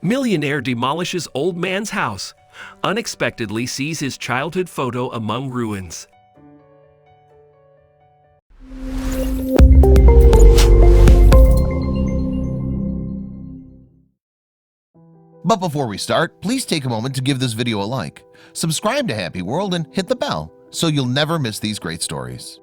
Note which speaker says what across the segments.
Speaker 1: Millionaire demolishes old man's house. Unexpectedly sees his childhood photo among ruins.
Speaker 2: But before we start, please take a moment to give this video a like, subscribe to Happy World, and hit the bell so you'll never miss these great stories.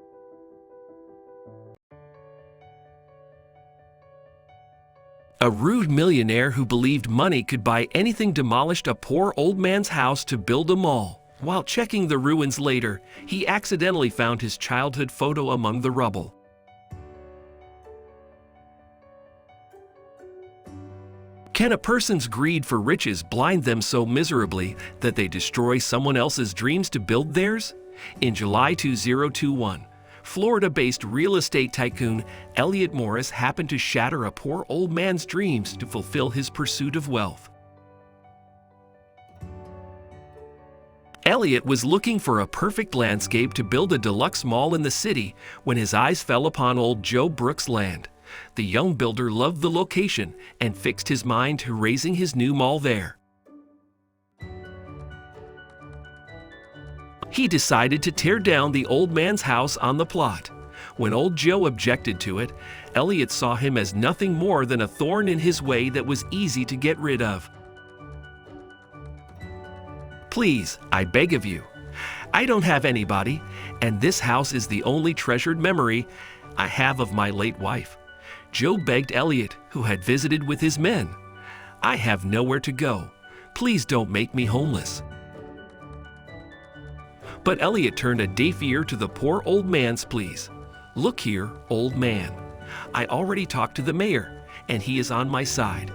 Speaker 1: A rude millionaire who believed money could buy anything demolished a poor old man's house to build a mall. While checking the ruins later, he accidentally found his childhood photo among the rubble. Can a person's greed for riches blind them so miserably that they destroy someone else's dreams to build theirs? In July 2021, Florida-based real estate tycoon Elliot Morris happened to shatter a poor old man's dreams to fulfill his pursuit of wealth. Elliot was looking for a perfect landscape to build a deluxe mall in the city when his eyes fell upon old Joe Brooks' land. The young builder loved the location and fixed his mind to raising his new mall there. He decided to tear down the old man's house on the plot. When old Joe objected to it, Elliot saw him as nothing more than a thorn in his way that was easy to get rid of. "Please, I beg of you. I don't have anybody, and this house is the only treasured memory I have of my late wife." Joe begged Elliot, who had visited with his men. "I have nowhere to go. Please don't make me homeless." But Elliot turned a deaf ear to the poor old man's pleas. "Look here, old man. I already talked to the mayor, and he is on my side.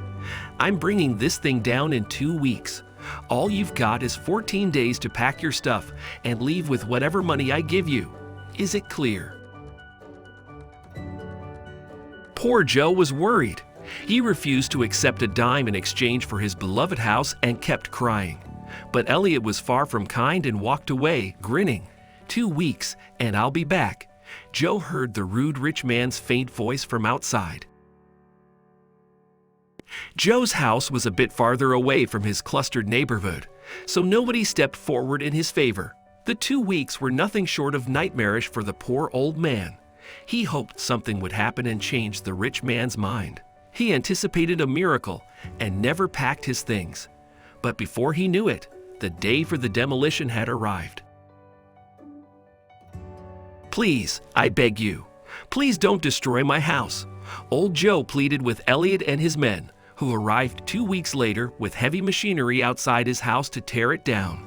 Speaker 1: I'm bringing this thing down in 2 weeks. All you've got is 14 days to pack your stuff and leave with whatever money I give you. Is it clear?" Poor Joe was worried. He refused to accept a dime in exchange for his beloved house and kept crying. But Elliot was far from kind and walked away, grinning. 2 weeks, and I'll be back." Joe heard the rude rich man's faint voice from outside. Joe's house was a bit farther away from his clustered neighborhood, so nobody stepped forward in his favor. The 2 weeks were nothing short of nightmarish for the poor old man. He hoped something would happen and change the rich man's mind. He anticipated a miracle and never packed his things. But before he knew it, the day for the demolition had arrived. "Please, I beg you, please don't destroy my house." Old Joe pleaded with Elliot and his men, who arrived 2 weeks later with heavy machinery outside his house to tear it down.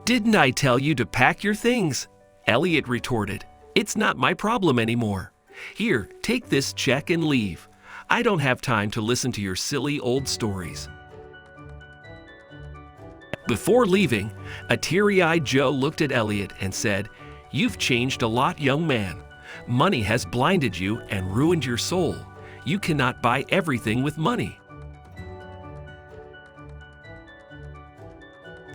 Speaker 1: "Didn't I tell you to pack your things?" Elliot retorted. "It's not my problem anymore. Here, take this check and leave. I don't have time to listen to your silly old stories." Before leaving, a teary-eyed Joe looked at Elliot and said, "You've changed a lot, young man. Money has blinded you and ruined your soul. You cannot buy everything with money."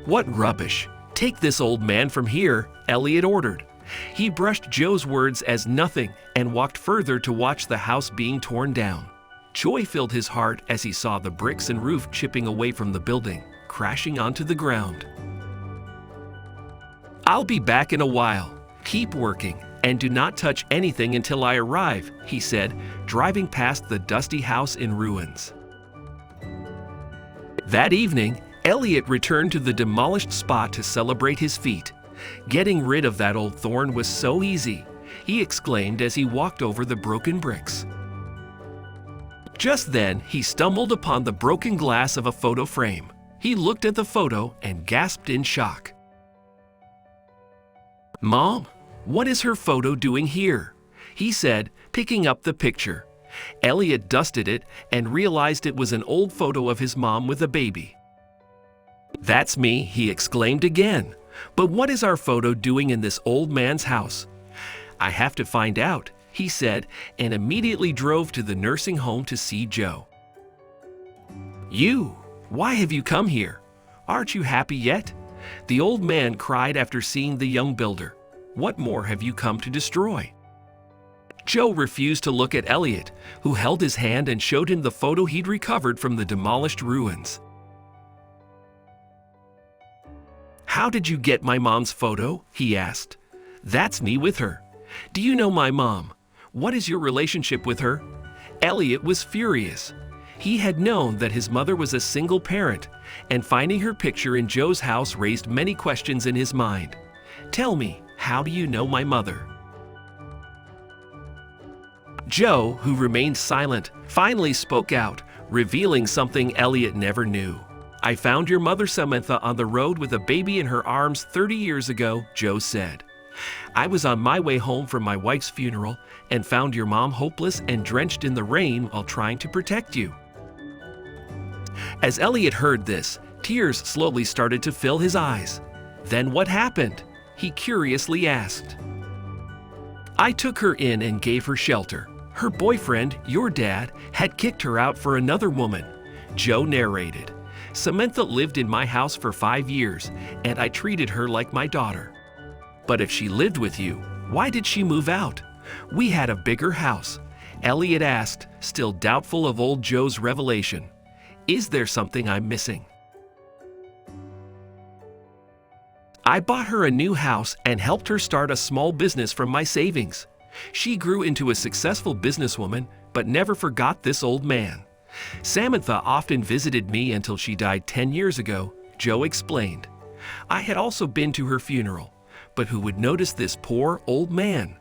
Speaker 1: "What rubbish! Take this old man from here," Elliot ordered. He brushed Joe's words as nothing and walked further to watch the house being torn down. Joy filled his heart as he saw the bricks and roof chipping away from the building, crashing onto the ground. "I'll be back in a while. Keep working and do not touch anything until I arrive," he said, driving past the dusty house in ruins. That evening, Elliot returned to the demolished spot to celebrate his feat. "Getting rid of that old thorn was so easy," he exclaimed as he walked over the broken bricks. Just then, he stumbled upon the broken glass of a photo frame. He looked at the photo and gasped in shock. "Mom, what is her photo doing here?" he said, picking up the picture. Elliot dusted it and realized it was an old photo of his mom with a baby. "That's me," he exclaimed again. "But what is our photo doing in this old man's house?" "I have to find out," he said, and immediately drove to the nursing home to see Joe. "You, why have you come here? Aren't you happy yet?" The old man cried after seeing the young builder. "What more have you come to destroy?" Joe refused to look at Elliot, who held his hand and showed him the photo he'd recovered from the demolished ruins. "How did you get my mom's photo?" he asked. "That's me with her. Do you know my mom? What is your relationship with her?" Elliot was furious. He had known that his mother was a single parent, and finding her picture in Joe's house raised many questions in his mind. "Tell me, how do you know my mother?" Joe, who remained silent, finally spoke out, revealing something Elliot never knew. "I found your mother Samantha on the road with a baby in her arms 30 years ago," Joe said. "I was on my way home from my wife's funeral and found your mom hopeless and drenched in the rain while trying to protect you." As Elliot heard this, tears slowly started to fill his eyes. "Then what happened?" he curiously asked. "I took her in and gave her shelter. Her boyfriend, your dad, had kicked her out for another woman," Joe narrated. "Samantha lived in my house for 5 years, and I treated her like my daughter." "But if she lived with you, why did she move out? We had a bigger house," Elliot asked, still doubtful of old Joe's revelation. "Is there something I'm missing?" "I bought her a new house and helped her start a small business from my savings. She grew into a successful businesswoman, but never forgot this old man. Samantha often visited me until she died 10 years ago," Joe explained. "I had also been to her funeral, but who would notice this poor old man?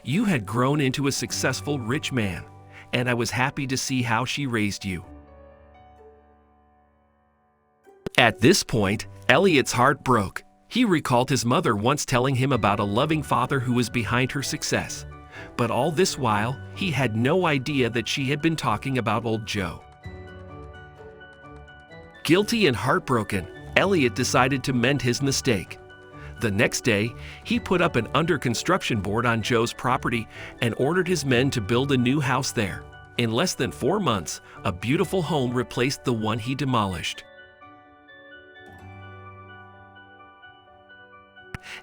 Speaker 1: You had grown into a successful rich man, and I was happy to see how she raised you." At this point, Elliot's heart broke. He recalled his mother once telling him about a loving father who was behind her success. But all this while, he had no idea that she had been talking about old Joe. Guilty and heartbroken, Elliot decided to mend his mistake. The next day, he put up an under-construction board on Joe's property and ordered his men to build a new house there. In less than 4 months, a beautiful home replaced the one he demolished.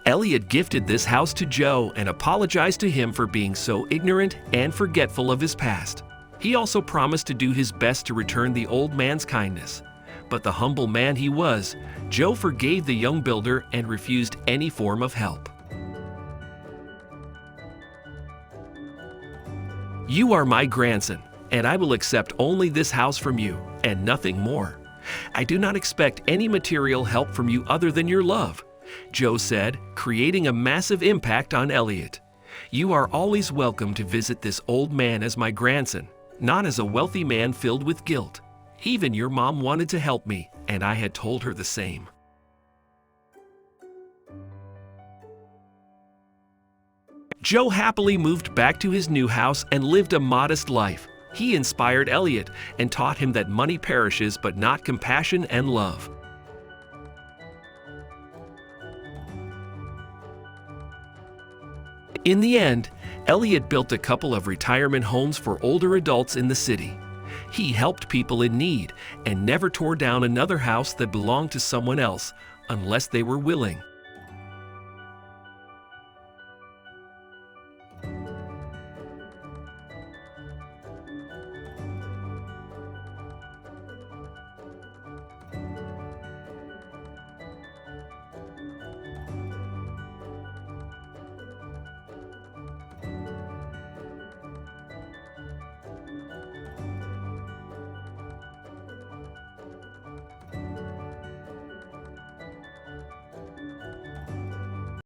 Speaker 1: Elliot gifted this house to Joe and apologized to him for being so ignorant and forgetful of his past. He also promised to do his best to return the old man's kindness. But the humble man he was, Joe forgave the young builder and refused any form of help. "You are my grandson, and I will accept only this house from you, and nothing more. I do not expect any material help from you other than your love," Joe said, creating a massive impact on Elliot. "You are always welcome to visit this old man as my grandson, not as a wealthy man filled with guilt. Even your mom wanted to help me, and I had told her the same." Joe happily moved back to his new house and lived a modest life. He inspired Elliot and taught him that money perishes but not compassion and love. In the end, Elliot built a couple of retirement homes for older adults in the city. He helped people in need and never tore down another house that belonged to someone else unless they were willing.